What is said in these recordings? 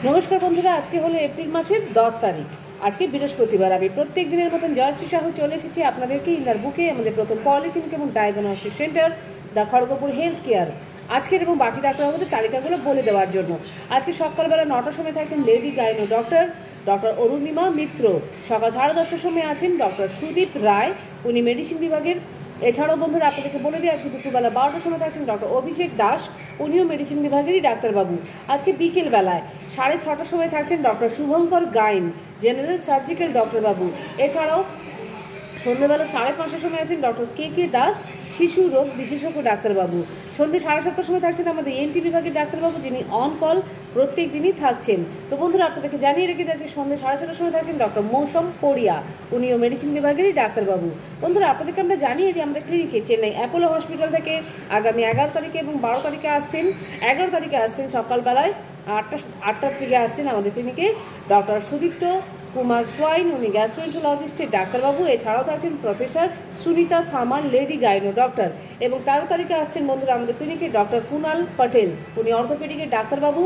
নমস্কার বন্ধুরা, আজকে হলো এপ্রিল মাসের 10 তারিখ। আজকে বৃহস্পতিবার। আমি প্রত্যেক দিনের মতন জয়শ্রী সাহু চলে এসেছি আপনাদেরকে ইনার বুকে আমাদের প্রথম পলিক্লিনিক এবং diagnostic centre the Kharagpur health care আজকের এবং বাকি ডাক্তারবাবুদের তালিকাগুলো বলে দেওয়ার জন্য। আজকে সকালবেলা 9টার সময় থাকছেন লেডি গাইনো ডক্টর অরুণিমা মিত্র। সকাল 10:30টার সময় আছেন ডক্টর সুদীপ রায়, উনি মেডিসিন বিভাগের। এছাড়াও বন্ধুরা আপনাদেরকে বলে দিই, আজকে দুপুরবেলা 12টার সময় থাকছেন ডক্টর অভিষেক দাস, উনিও মেডিসিন বিভাগেরই ডাক্তারবাবু। আজকে বিকেলবেলায় 6:30টার সময় থাকছেন doctor Shubhankar Gain, general surgical ডক্টরবাবু। এছাড়াও সন্ধ্যেবেলা 5:30টার সময় আছেন ডক্টর কে দাস, শিশু রোগ বিশেষজ্ঞ ডাক্তারবাবু। সন্ধ্যে 7:30টার সময় থাকছেন আমাদের এনটি বিভাগের ডাক্তারবাবু, যিনি অন কল প্রত্যেক দিনই থাকছেন। তো বন্ধুরা আপনাদেরকে জানিয়ে রেখে যাচ্ছে, সন্ধ্যে 7:30টার সময় থাকছেন ডক্টর মৌসম পড়িয়া, উনিও মেডিসিন বিভাগেরই ডাক্তারবাবু। বন্ধুরা আপনাদেরকে আমরা জানিয়ে দিই, আমাদের ক্লিনিকে চেন্নাই অ্যাপোলো হসপিটাল থেকে আগামী 11 তারিখে এবং 12 তারিখে আসছেন। 11 তারিখে আসছেন সকালবেলায় 8টার থেকে আসছেন আমাদের ক্লিনিকে ডক্টর সুদীপ্ত কুমার সোয়াইন, উনি গ্যাস্ট্রোএন্টারোলজিস্টের ডাক্তারবাবু। এছাড়াও থাকছেন professor Sunita summer, lady gynae doctor. এবং 13 তারিখে আসছেন বন্ধুরা আমাদের ক্লিনিকে ডক্টর কুনাল পটেল, উনি অর্থোপেডিকের ডাক্তারবাবু।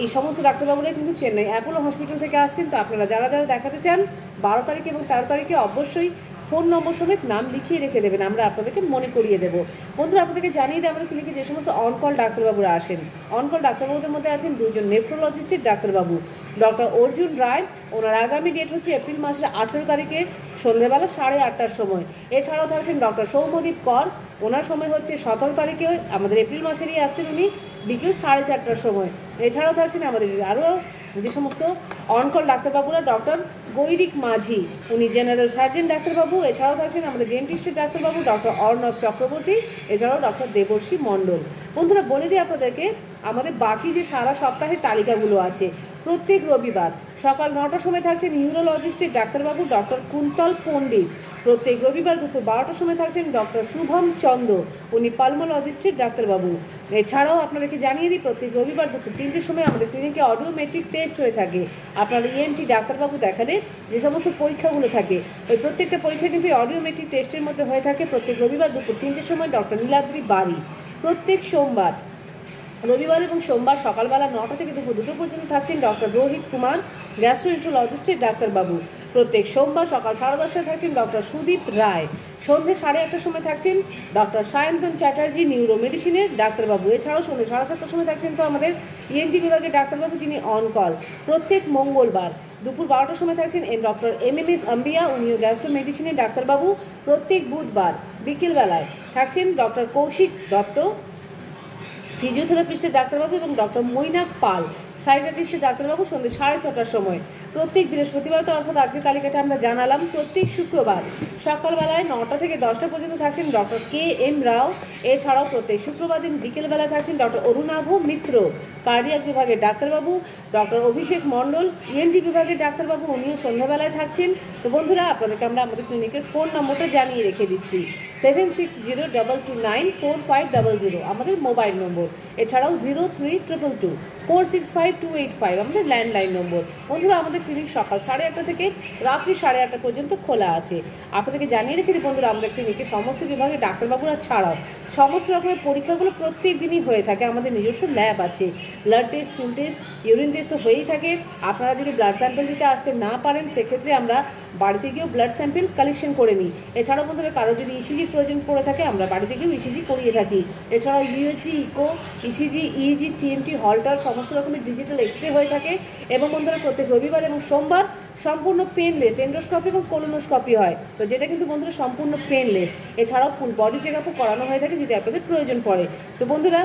এই সমস্ত ডাক্তারবাবুরাই কিন্তু চেন্নাই অ্যাপোলো হসপিটাল থেকে আসছেন। তো আপনারা যারা যারা দেখাতে চান 12 তারিখে এবং 13 তারিখে অবশ্যই ফোন নম্বর সমেত নাম লিখিয়ে রেখে দেবেন, আমরা আপনাদেরকে মনে করিয়ে দেবো। বন্ধুরা আপনাদেরকে জানিয়ে দিই, আমাদের ক্লিনিকে যে সমস্ত অনকল ডাক্তারবাবুরা আসেন, অনকল ডাক্তারবাবুদের মধ্যে আছেন 2জন নেফ্রোলজিস্টের ডাক্তারবাবু, ডক্টর অর্জুন রায়, ওনার আগামী ডেট হচ্ছে এপ্রিল মাসের 18 তারিখে সন্ধ্যেবেলা 8:30টার সময়। এছাড়াও থাকছেন ডক্টর সৌম্যদীপ কর, ওনার সময় হচ্ছে 17 তারিখে, আমাদের এপ্রিল মাসেরই আসছেন উনি, বিকেল 4:30টার সময়। এছাড়াও থাকছেন আমাদের আরও যে সমস্ত অনকল ডাক্তারবাবুরা, ডক্টর গৈরিক মাঝি, উনি জেনারেল সার্জন ডাক্তারবাবু। এছাড়াও থাকছেন আমাদের ডেন্টিস্টের ডাক্তারবাবু ডক্টর অর্ণব চক্রবর্তী, এছাড়াও ডক্টর দেবর্ষী মণ্ডল। বন্ধুরা বলে দিই আপনাদেরকে, আমাদের বাকি যে সারা সপ্তাহের তালিকাগুলো আছে, প্রত্যেক রবিবার সকাল 9টার সময় থাকছেন নিউরোলজিস্টের ডাক্তারবাবু ডক্টর কুন্তল পণ্ডিত। প্রত্যেক রবিবার দুপুর 12টার সময় থাকছেন ডক্টর শুভম চন্দ্র, উনি পালমোলজিস্টের ডাক্তারবাবু। এছাড়াও আপনাদেরকে জানিয়ে দিই, প্রত্যেক রবিবার দুপুর 3টের সময় আমাদের ক্লিনিকে অডিওমেট্রিক টেস্ট হয়ে থাকে। আপনার ইএনটি ডাক্তারবাবু দেখালে যে সমস্ত পরীক্ষাগুলো থাকে, ওই প্রত্যেকটা পরীক্ষা কিন্তু অডিওমেট্রিক টেস্টের মধ্যে হয়ে থাকে। প্রত্যেক রবিবার দুপুর 3টের সময় ডক্টর নীলাদ্রি বাড়ি। প্রত্যেক সোমবার, রবিবার এবং সোমবার সকালবেলা 9টা থেকে দুপুর 2টো পর্যন্ত থাকছেন ডক্টর রোহিত কুমার, গ্যাস্ট্রোএন্টারোলজিস্টের ডাক্তারবাবু। প্রত্যেক সোমবার সকাল 10:30টায় থাকছেন ডক্টর সুদীপ রায়। সন্ধ্যে 8:30টার সময় থাকছেন ডক্টর সায়ন্তন চ্যাটার্জি, নিউরো মেডিসিনের ডাক্তারবাবু। এছাড়াও সন্ধ্যে 7:30টার সময় থাকছেন তো আমাদের ইএনটি বিভাগের ডাক্তারবাবু, যিনি অন কল। প্রত্যেক মঙ্গলবার দুপুর 12টার সময় থাকছেন ডক্টর MMS আম্বিয়া, উনিও গ্যাস্ট্রো মেডিসিনের ডাক্তারবাবু। প্রত্যেক বুধবার বিকেলবেলায় থাকছেন ডক্টর কৌশিক দত্ত, ফিজিওথেরাপিস্টের ডাক্তারবাবু, এবং ডক্টর মৈনাক পাল, সাইকিয়াট্রিস্টের ডাক্তারবাবু, সন্ধ্যে 6:30টার সময়। প্রত্যেক বৃহস্পতিবার, তো অর্থাৎ আজকে তালিকাটা আমরা জানালাম। প্রত্যেক শুক্রবার সকালবেলায় 9টা থেকে 10টা পর্যন্ত থাকছেন ডক্টর KM রাও। এছাড়াও প্রত্যেক শুক্রবার দিন বিকেলবেলায় থাকছেন ডক্টর অরুণাভ মিত্র, কার্ডিয়াক বিভাগের ডাক্তারবাবু। ডক্টর অভিষেক মণ্ডল, ENT বিভাগের ডাক্তারবাবু, উনিও সন্ধ্যাবেলায় থাকছেন। তো বন্ধুরা আপনাদেরকে আমরা আমাদের ক্লিনিকের ফোন নম্বরটা জানিয়ে রেখে দিচ্ছি, 7602224500 আমাদের মোবাইল নম্বর। এছাড়াও 03222465 আমাদের ল্যান্ডলাইন নম্বর। বন্ধুরা আমাদের ক্লিনিক সকাল 8:30 থেকে রাত্রি 8:30 পর্যন্ত খোলা আছে। আপনাদেরকে জানিয়ে রেখে দিই বন্ধুরা, আমাদের ক্লিনিকে সমস্ত বিভাগের ডাক্তারবাবুরা ছাড়াও সমস্ত রকমের পরীক্ষাগুলো প্রত্যেক দিনই হয়ে থাকে। আমাদের নিজস্ব ল্যাব আছে, blood test, স্টুল test, urine test তো হয়েই থাকে। আপনারা যদি ব্লাড স্যাম্পেল দিতে আসতে না পারেন, সেক্ষেত্রে আমরা বাড়িতে গিয়েও ব্লাড স্যাম্পেল কালেকশন করে নিই। এছাড়াও বন্ধুরা কারো যদি ইসিজি প্রয়োজন পড়ে থাকে, আমরা বাড়িতে গিয়েও ইসিজি করিয়ে থাকি। এছাড়াও USG, echo, ECG, EEG, TMT, Holter, সমস্ত রকমের ডিজিটাল এক্সরে হয়ে থাকে। এবং বন্ধুরা প্রত্যেক রবিবার এবং সোমবার সম্পূর্ণ পেনলেস এন্ডোস্কপি এবং কোলোনোস্কপি হয়, তো যেটা কিন্তু বন্ধুরা সম্পূর্ণ পেনলেস। এছাড়াও ফুল বডি চেক আপও করানো হয়ে থাকে যদি আপনাদের প্রয়োজন পড়ে। তো বন্ধুরা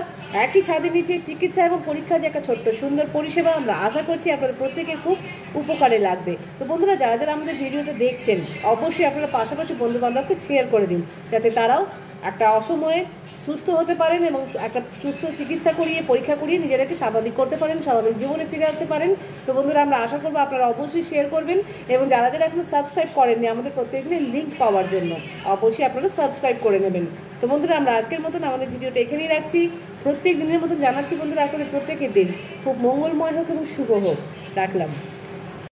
একই ছাদের নিচে চিকিৎসা এবং পরীক্ষা যে একটা ছোট্ট সুন্দর পরিষেবা, আমরা আশা করছি আপনাদের প্রত্যেকের খুব উপকারে লাগবে। তো বন্ধুরা যারা যারা আমাদের ভিডিওটা দেখছেন, অবশ্যই আপনারা পাশাপাশি বন্ধুবান্ধবকে শেয়ার করে দিন, যাতে তারাও একটা অসময়ে সুস্থ হতে পারেন এবং একটা সুস্থ চিকিৎসা করিয়ে পরীক্ষা করিয়ে নিজেদেরকে স্বাভাবিক করতে পারেন, স্বাভাবিক জীবনে ফিরে আসতে পারেন। তো বন্ধুরা আমরা আশা করবো আপনারা অবশ্যই শেয়ার করবেন, এবং যারা যারা এখনো সাবস্ক্রাইব করেননি আমাদের প্রত্যেকদিনের লিঙ্ক পাওয়ার জন্য অবশ্যই আপনারা সাবস্ক্রাইব করে নেবেন। তো বন্ধুরা আমরা আজকের মতন আমাদের ভিডিওটা এখানেই রাখছি। প্রত্যেক দিনের মতন জানাচ্ছি বন্ধুরা, আপনাদের প্রত্যেকের দিন খুব মঙ্গলময় হোক এবং শুভ হোক। রাখলাম।